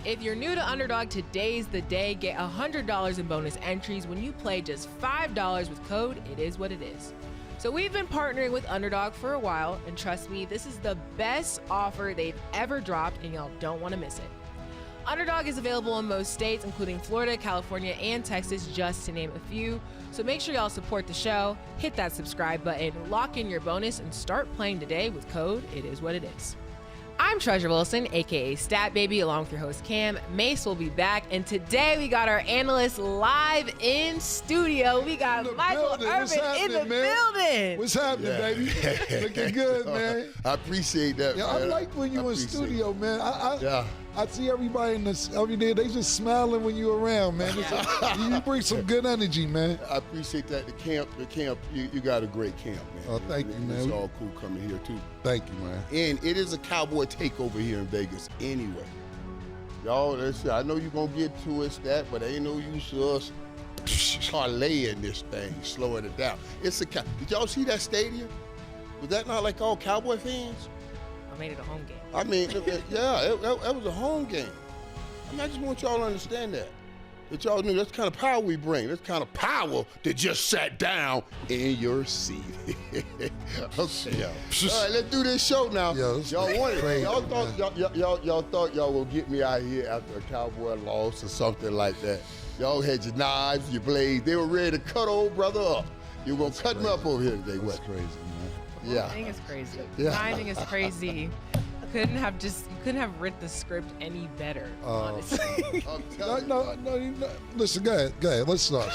If you're new to Underdog, today's the day. Get $100 in bonus entries when you play just $5 with code It Is What It Is. So we've been partnering with Underdog for a while, and trust me, this is the best offer they've ever dropped, and y'all don't want to miss it. Underdog is available in most states, including Florida, California, and Texas, just to name a few. So make sure y'all support the show, hit that subscribe button, lock in your bonus, and start playing today with code It Is What It Is. I'm Treasure Wilson, aka Stat Baby, along with your host Cam. Mase will be back, and today we got our analysts live in studio. We got Michael Irvin in the building. What's happening, baby? Looking good, man. I appreciate that, man. I like when you in studio, man. I see everybody in this every day. They just smiling when you're around, man. You bring some good energy, man. I appreciate that. The camp, you got a great camp, man. Oh, thank you, man. It's all cool coming here, too. Thank you, man. And it is a Cowboy takeover here in Vegas anyway. Y'all, I know you're going to get to it, Stat, but ain't no use to us parlaying this thing, slowing it down. Did y'all see that stadium? Was that not like all Cowboy fans? I made it a home game. I mean, yeah, it was a home game. I mean, I just want y'all to understand that y'all knew that's the kind of power we bring. That's the kind of power that just sat down in your seat. Okay. All right, let's do this show now. Yo, y'all wanted crazy, y'all thought y'all would get me out here after a Cowboy loss or something like that. Y'all had your knives, your blades. They were ready to cut old brother up. You were gonna cut him up over here today. That's crazy, man. Yeah. Timing is crazy. Yeah. Timing is crazy. You couldn't have written the script any better, honestly. No. Listen, go ahead. Let's start.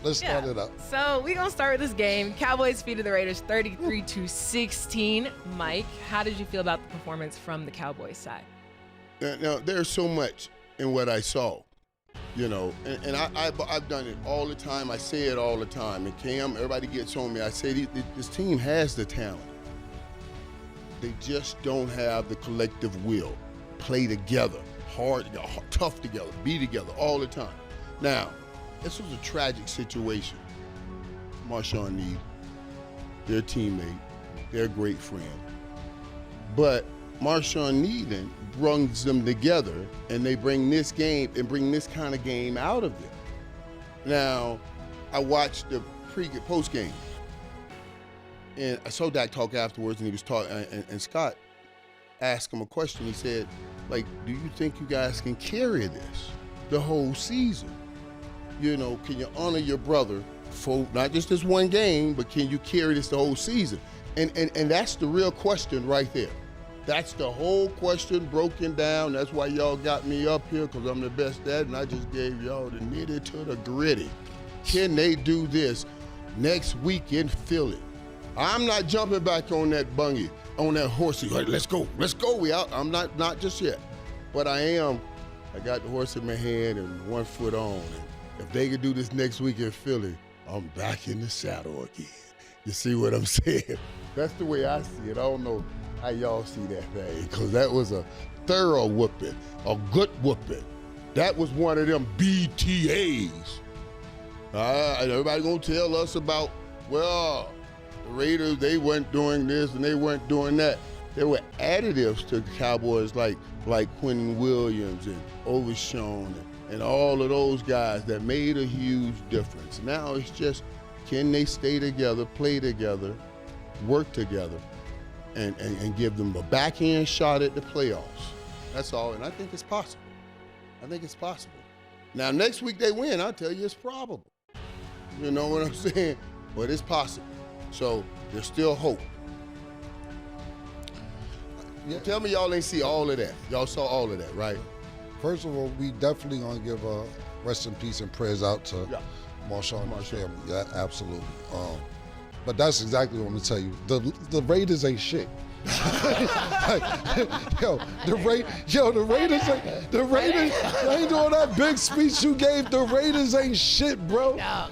Let's start it up. So we're gonna start with this game. Cowboys defeated the Raiders 33-16. Mike, how did you feel about the performance from the Cowboys side? Now there's so much in what I saw, you know, and I've done it all the time. I say it all the time. And Cam, everybody gets on me. I say this team has the talent. They just don't have the collective will. Play together, hard, tough together, be together all the time. Now, this was a tragic situation. Marshawn Need, their teammate, their great friend. But Marshawn Need brings them together, and they bring this game and bring this kind of game out of them. Now, I watched the post game. And I saw Dak talk afterwards, and he was talking, and Scott asked him a question. He said, like, do you think you guys can carry this the whole season? You know, can you honor your brother for not just this one game, but can you carry this the whole season? And that's the real question right there. That's the whole question broken down. That's why y'all got me up here, because I'm the best at it, and I just gave y'all the nitty to the gritty. Can they do this next week in Philly? I'm not jumping back on that bungee, on that horsey. Like, let's go, we out. I'm not just yet. But I got the horse in my hand and 1 foot on. And if they could do this next week in Philly, I'm back in the saddle again. You see what I'm saying? That's the way I see it. I don't know how y'all see that thing, because that was a thorough whooping, a good whooping. That was one of them BTAs. Everybody gonna tell us about, well, the Raiders, they weren't doing this and they weren't doing that. There were additives to the Cowboys like Quentin Williams and Overshown and all of those guys that made a huge difference. Now it's just, can they stay together, play together, work together, and give them a backhand shot at the playoffs? That's all, and I think it's possible. Now, next week they win, I'll tell you it's probable. You know what I'm saying? But it's possible. So there's still hope. Yeah. Tell me y'all ain't see all of that. Y'all saw all of that, right? First of all, we definitely gonna give a rest in peace and prayers out to Marshawn and his family. Yeah, absolutely. But that's exactly what I'm gonna tell you. The Raiders ain't shit. The Raiders I ain't doing that big speech you gave. The Raiders ain't shit, bro. No.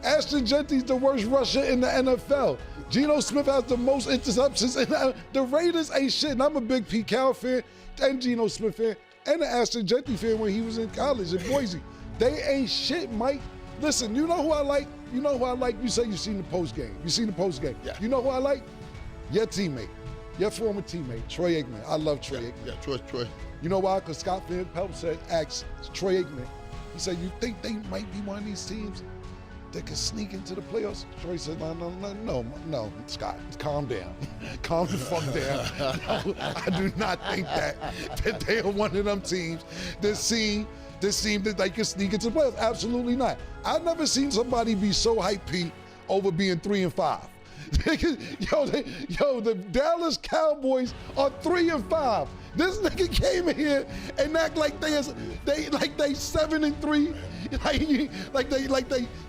Ashton Genty's the worst rusher in the NFL. Geno Smith has the most interceptions. The Raiders ain't shit. And I'm a big Pete Carroll fan and Geno Smith fan and an Ashton Genty fan when he was in college in Boise. They ain't shit, Mike. Listen, you know who I like? You say you've seen the post game. Yeah. You know who I like? Your teammate. Your former teammate, Troy Aikman. I love Troy Aikman. Yeah, Troy. You know why? Because Scott Van Pelt asked Troy Aikman, he said, you think they might be one of these teams that could sneak into the playoffs? Troy said, no, Scott, calm down. Calm the fuck down. No, I do not think that they are one of them teams that seem that they can sneak into the playoffs. Absolutely not. I've never seen somebody be so hyped, Pete, over being 3-5. Yo, the Dallas Cowboys are 3-5. This nigga came in here and act like they 7-3, like they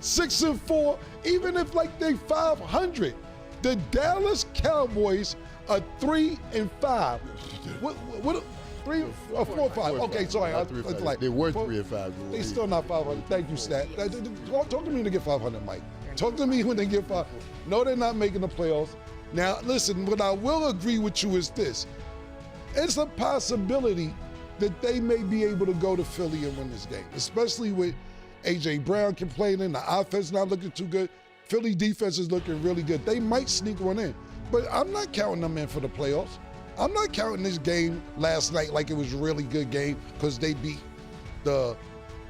6-4, even if like they 500. The Dallas Cowboys are 3-5. What 3 or 4 or 5? Okay, sorry. They were 3-5. They still not 500. Thank you, Stat. Talk to me when they get 500, Mike. Talk to me when they get 500. No, they're not making the playoffs. Now, listen, what I will agree with you is this. It's a possibility that they may be able to go to Philly and win this game, especially with A.J. Brown complaining, the offense not looking too good. Philly defense is looking really good. They might sneak one in, but I'm not counting them in for the playoffs. I'm not counting this game last night like it was a really good game because they beat the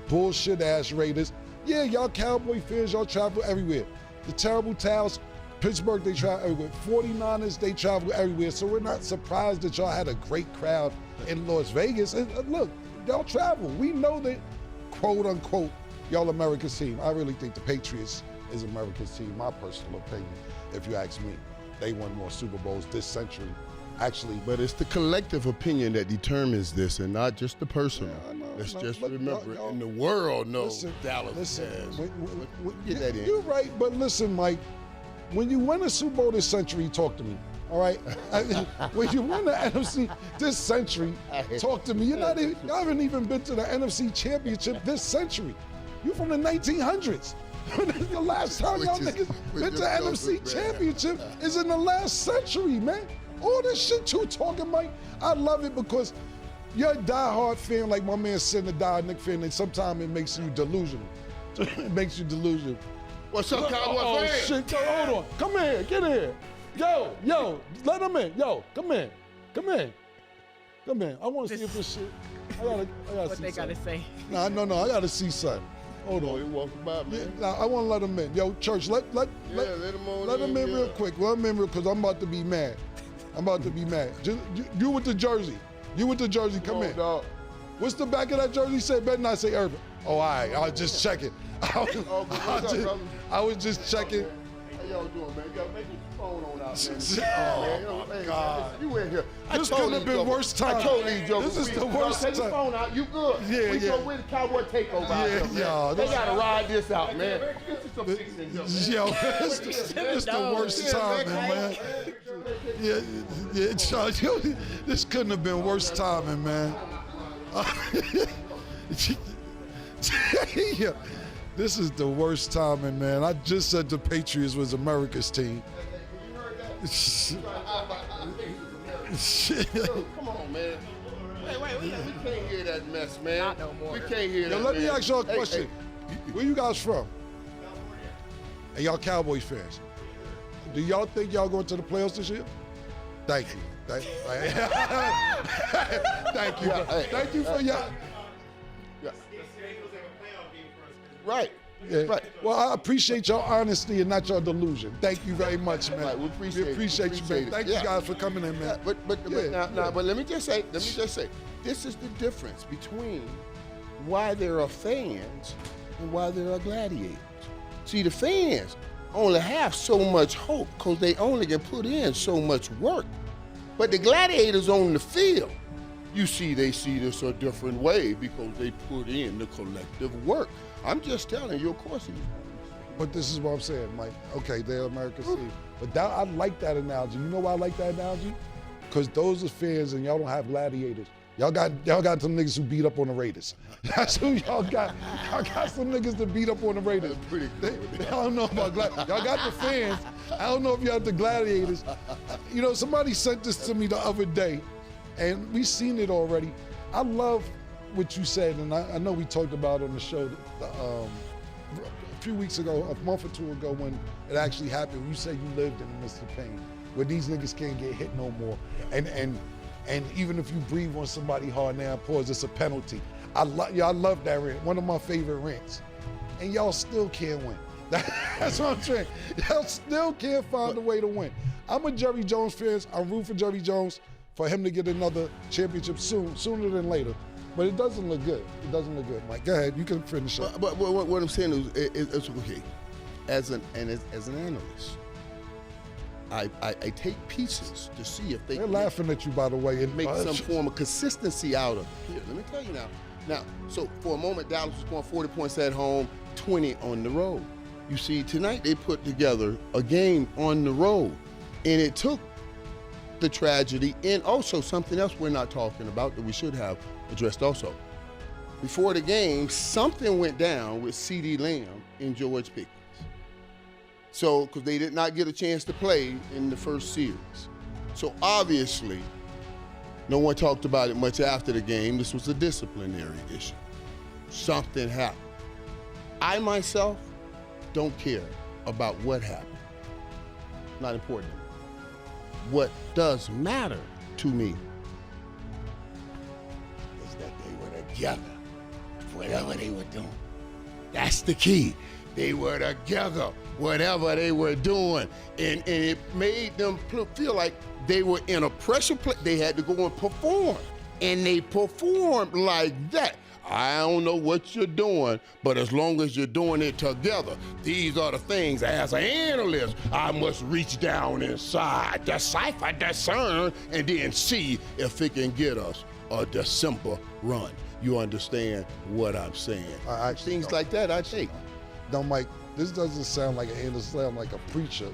bullshit-ass Raiders. Yeah, y'all Cowboy fans, y'all travel everywhere. The terrible towels, Pittsburgh, they travel everywhere. 49ers, they travel everywhere. So we're not surprised that y'all had a great crowd in Las Vegas. And look, y'all travel. We know that, quote unquote, y'all America's team. I really think the Patriots is America's team, my personal opinion, if you ask me. They won more Super Bowls this century. Actually, but it's the collective opinion that determines this and not just the personal. Yeah, Let's just remember, in the world knows Dallas has. Get that in. You're right, but listen, Mike, when you win a Super Bowl this century, talk to me, all right? When you win the NFC this century, talk to me. You haven't even been to the NFC Championship this century. You from the 1900s. The last time y'all niggas been to the NFC Championship is in the last century, man. All this shit you talking, Mike, I love it because you're a diehard fan like my man Sin, a diehard Knicks fan, and sometimes it makes you delusional. It makes you delusional. What's up, Cowboy fan? Oh, shit, hold on. Come here, get here. Yo, let him in. Yo, come in. I want to see if this shit, I gotta what see they gotta say. No, I gotta see something. Hold on. You walking by, man. Yeah, I want to let him in. Yo, Church, let him in real quick. Let him in real because I'm about to be mad. Just, you with the jersey. Come in. Dog. What's the back of that jersey say? Better not say Irvin. Oh, all right. I was just checking. I was just checking. How y'all doing, man? Yo, make your phone on out, man. Oh, my God. You in here. This couldn't have been worse time. I told these jokers. This is the worst time. Take your phone out. You good. Yeah. We're the Cowboy takeover out here, man. They got to ride this out, man. Get you some fixing, yo, this the worst timing, man. Yeah, Charles, this couldn't have been worse timing, man. Yeah, this is the worst timing, man. I just said the Patriots was America's team. Come on, man. Wait, we can't hear that mess, man. Not no more. We can't hear that, Let me man. ask y'all a question. Where you guys from? And y'all Cowboys fans. Do y'all think y'all going to the playoffs this year? Thank you. Thank you. Thank you for y'all. Right. Yeah. Right. Well, I appreciate your honesty and not your delusion. Thank you very much, man. Right. We appreciate you, man. Thank you guys for coming in, man. But let me just say, this is the difference between why there are fans and why there are gladiators. See, the fans only have so much hope because they only can put in so much work. But the gladiators on the field, they see this a different way because they put in the collective work. I'm just telling you, of course he is. But this is what I'm saying, Mike. Okay, they're America's team. But I like that analogy. You know why I like that analogy? Because those are fans and y'all don't have gladiators. Y'all got some niggas who beat up on the Raiders. That's who y'all got. Y'all got some niggas that beat up on the Raiders. Pretty good. I don't know about gladiators. Y'all got the fans. I don't know if you have the gladiators. You know, somebody sent this to me the other day, and we seen it already. I love what you said, and I know we talked about it on the show a few weeks ago, a month or two ago when it actually happened. You said you lived in the midst of pain, where these niggas can't get hit no more. And And even if you breathe on somebody hard now, pause, it's a penalty. I love that rant. One of my favorite rants. And y'all still can't win. That's what I'm saying. Y'all still can't find a way to win. I'm a Jerry Jones fan. I'm rooting for Jerry Jones for him to get another championship sooner than later. But it doesn't look good. It doesn't look good, Mike. Go ahead. You can finish up. But what I'm saying is, it's okay. As an analyst, I take pieces to see if They're laughing at you, by the way. And make some form of consistency out of it. Here, let me tell you now. Now, so for a moment, Dallas was scoring 40 points at home, 20 on the road. You see, tonight they put together a game on the road, and it took the tragedy and also something else we're not talking about that we should have addressed also. Before the game, something went down with CeeDee Lamb and George Pickens. So, because they did not get a chance to play in the first series. So obviously, no one talked about it much after the game. This was a disciplinary issue. Something happened. I myself don't care about what happened. Not important. What does matter to me is that they were together, whatever they were doing. That's the key. They were together, whatever they were doing. And it made them feel like they were in a pressure play. They had to go and perform. And they performed like that. I don't know what you're doing, but as long as you're doing it together, these are the things, as an analyst, I must reach down inside, decipher, discern, and then see if it can get us a December run. You understand what I'm saying? Things like that, I take. No, Mike, this doesn't sound like an analyst, sound like a preacher.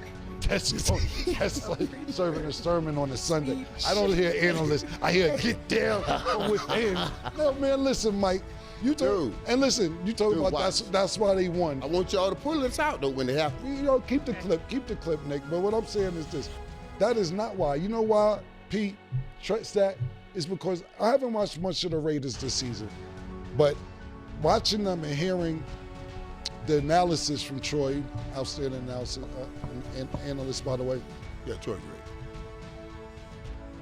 That's like serving a sermon on a Sunday. I don't hear analysts. I hear get down from within. No, man, listen, Mike. You told, and listen, you told me about that's why they won. I want y'all to pull this out though when they have to. You know, keep the clip, Nick. But what I'm saying is this: that is not why. You know why, Pete? That is because I haven't watched much of the Raiders this season, but watching them and hearing the analysis from Troy, outstanding analysis, analyst, by the way. Yeah, Troy, great.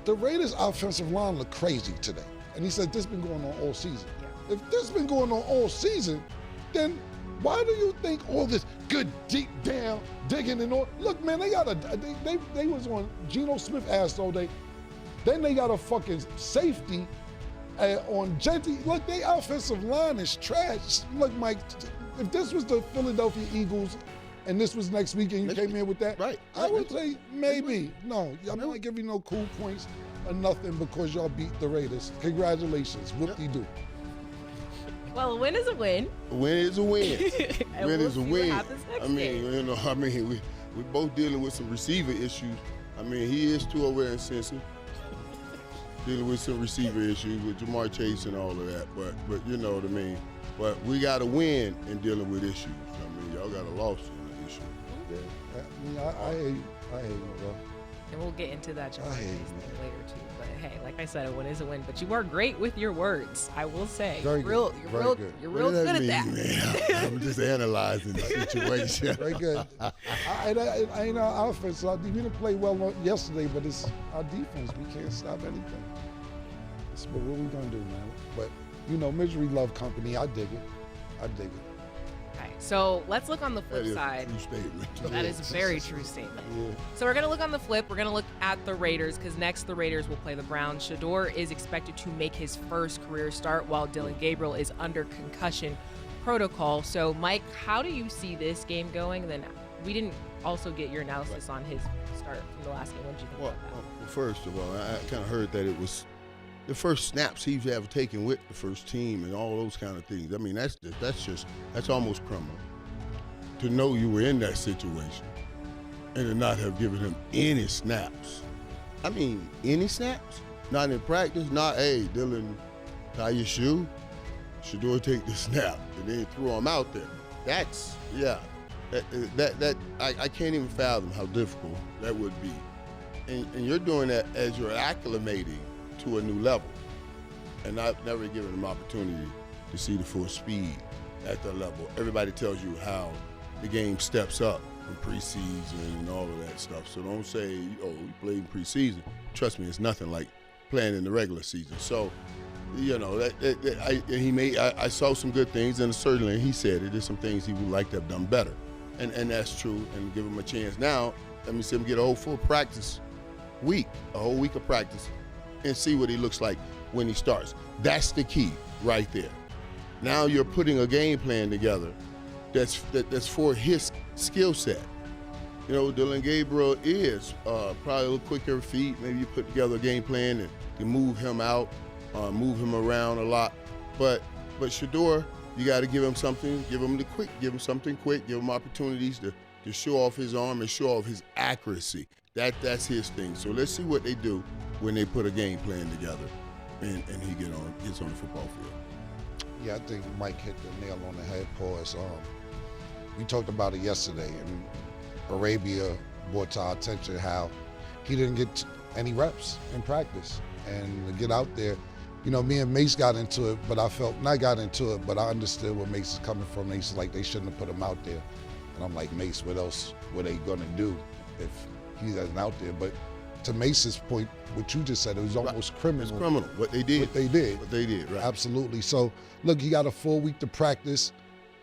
The Raiders' offensive line looked crazy today. And he said, this has been going on all season. Yeah. If this has been going on all season, then why do you think all this good deep down digging and all? Look, man, they was on Geno Smith ass all day. Then they got a fucking safety on Genty. Look, their offensive line is trash. Look, Mike, if this was the Philadelphia Eagles and this was next week and you came in with that, right. I would say maybe. No, I'm not giving you no cool points or nothing because y'all beat the Raiders. Congratulations. Whoop-de-doo. Well, a win is a win. A win is a win. Win is a win. I mean, we both dealing with some receiver issues. I mean, he is too over there in Cincy. Dealing with some receiver issues with Jamar Chase and all of that. But you know what I mean. But we got to win in dealing with issues. I mean, y'all got a loss in the issue. Yeah. I hate you, bro. And we'll get into that Jamar Chase thing later too. But hey, like I said, a win is a win. But you are great with your words, I will say. Very good. You're real good at that. Man? I'm just analyzing the situation. Very good. Our offense, we didn't play well yesterday, but it's our defense. We can't stop anything. But what we gonna do, man? But you know, misery love company. I dig it. Okay, so let's look on the flip side. True statement. That is a very true statement. Yeah. So we're going to look on the flip. We're going to look at the Raiders because next the Raiders will play the Browns. Shador is expected to make his first career start while Dylan Gabriel is under concussion protocol. So, Mike, how do you see this game going? And then we didn't also get your analysis on his start from the last game. What did you think about that? Well, first of all, I kind of heard that it was the first snaps he's ever taken with the first team and all those kind of things. I mean, that's almost criminal. To know you were in that situation and to not have given him any snaps. I mean, any snaps? Not in practice, not, hey, Dylan, tie your shoe. Shador take the snap and then throw him out there. That's, yeah. I can't even fathom how difficult that would be. And you're doing that as you're acclimating to a new level. And I've never given them opportunity to see the full speed at that level. Everybody tells you how the game steps up in preseason and all of that stuff. So don't say, oh, we played in preseason. Trust me, it's nothing like playing in the regular season. So, you know, I saw some good things, and certainly he said it. There's some things he would like to have done better, and that's true. And give him a chance. Now, let me see him get a whole full practice week, a whole week of practice, and see what he looks like when he starts. That's the key right there. Now you're putting a game plan together that's for his skill set. You know, Dylan Gabriel is probably a little quicker feet. Maybe you put together a game plan and you move him out, move him around a lot. But Shedeur, you got to give him something. Give him something quick. Give him opportunities to show off his arm and show off his accuracy. That's his thing. So let's see what they do when they put a game plan together and he gets on the football field. Yeah, I think Mike hit the nail on the head, Pause. We talked about it yesterday, and Arabia brought to our attention how he didn't get any reps in practice. And to get out there, you know, me and Mase got into it, but I understood where Mase is coming from. Mase is like, they shouldn't have put him out there. And I'm like, Mase, what else were they gonna do if he wasn't out there? But to Mace's point, what you just said, it was almost criminal. It's criminal, what they did. What they did, right. Absolutely. So, look, he got a full week to practice.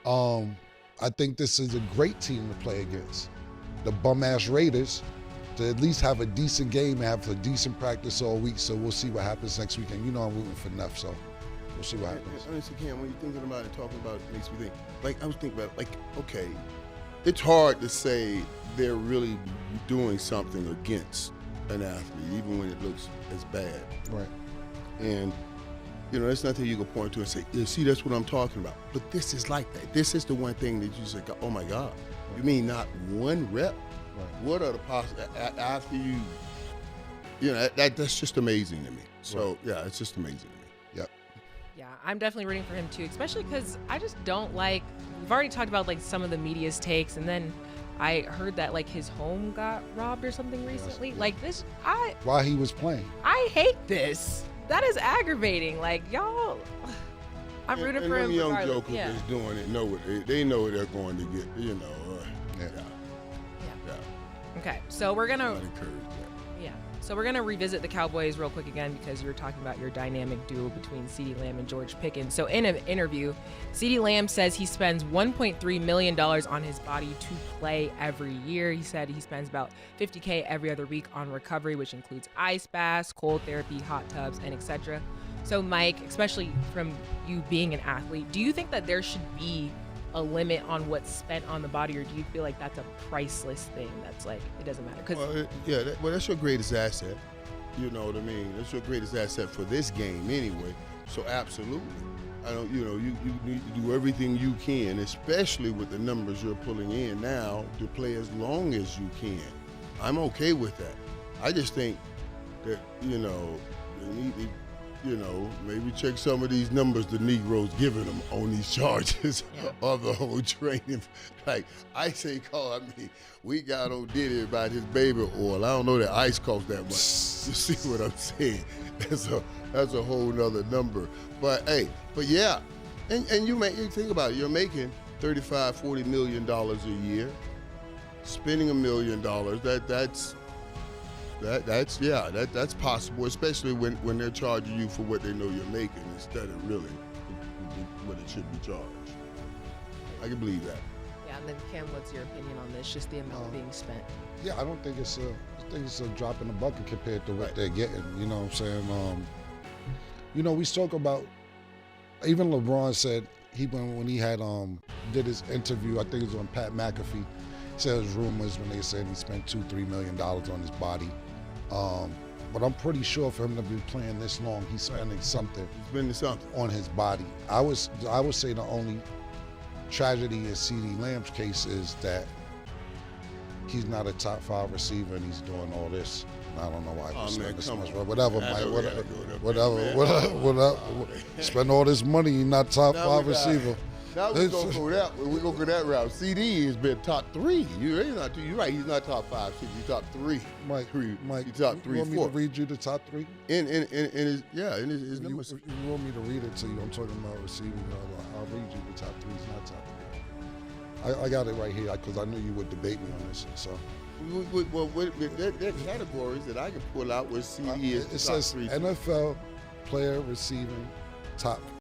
I think this is a great team to play against. The bum-ass Raiders, to at least have a decent game and have a decent practice all week. So we'll see what happens next weekend. You know I'm rooting for Neff, so we'll see what happens. Honestly, Cam, when you're thinking about it, talking about it, makes me think. Like, I was thinking about, like, okay, it's hard to say they're really doing something against an athlete, even when it looks as bad. Right. And, you know, there's nothing you can point to and say, yeah, see, that's what I'm talking about. But this is like that. This is the one thing that you say, oh my God, you mean not one rep? Right. What are the possibilities after you know, that's just amazing to me. So, right. Yeah, it's just amazing to me. Yep. Yeah, I'm definitely rooting for him too, especially because I just don't like, we've already talked about like some of the media's takes, and then I heard that like his home got robbed or something recently. Yes. Like this, While he was playing. I hate this. That is aggravating. Like y'all, I'm rooting for him. And them young regardless. jokers Yeah. that's doing it they know what they're going to get. You know. Yeah. Okay, so we're gonna. Not encourage that. Yeah. So we're going to revisit the Cowboys real quick again because you were talking about your dynamic duo between CeeDee Lamb and George Pickens. So in an interview, CeeDee Lamb says he spends $1.3 million on his body to play every year. He said he spends about $50K every other week on recovery, which includes ice baths, cold therapy, hot tubs, and etc. So Mike, especially from you being an athlete, do you think that there should be a limit on what's spent on the body, or do you feel like that's a priceless thing that's like it doesn't matter? That's your greatest asset. You know what I mean? That's your greatest asset for this game anyway. So absolutely, you need to do everything you can, especially with the numbers you're pulling in now, to play as long as you can. I'm okay with that. I just think that they need to, maybe check some of these numbers the Negroes giving them on these charges of the whole training. Like, I say, we got on Diddy about his baby oil. I don't know that ice costs that much. You see what I'm saying? That's a whole nother number. But yeah, and you think about it. You're making $35, $40 million a year, spending $1 million. That's possible, especially when they're charging you for what they know you're making instead of really what it should be charged. I can believe that. Yeah, and then Kim, what's your opinion on this? Just the amount being spent. Yeah, I think it's a drop in the bucket compared to what they're getting. You know what I'm saying? We talk about, even LeBron said when he had did his interview, I think it was on Pat McAfee, said his rumors when they said he spent $2-3 million on his body. But I'm pretty sure for him to be playing this long, he's spending something. On his body. I would say the only tragedy in CeeDee Lamb's case is that he's not a top 5 receiver and he's doing all this. I don't know why he's spending so much. Whatever, spend all this money, you're not top 5 receiver. Now we're gonna go that route. CD has been top 3. You're right. He's not top 5. He's top 3. Mike, he's top 3, 4. You want me to read you the top 3? In his numbers. If you want me to read it to you, I'm talking about receiving. I'll read you the top 3. It's not top 3. I got it right here because I knew you would debate me on this. So Well, there are categories that I can pull out where CD is It top says 3. NFL player receiving top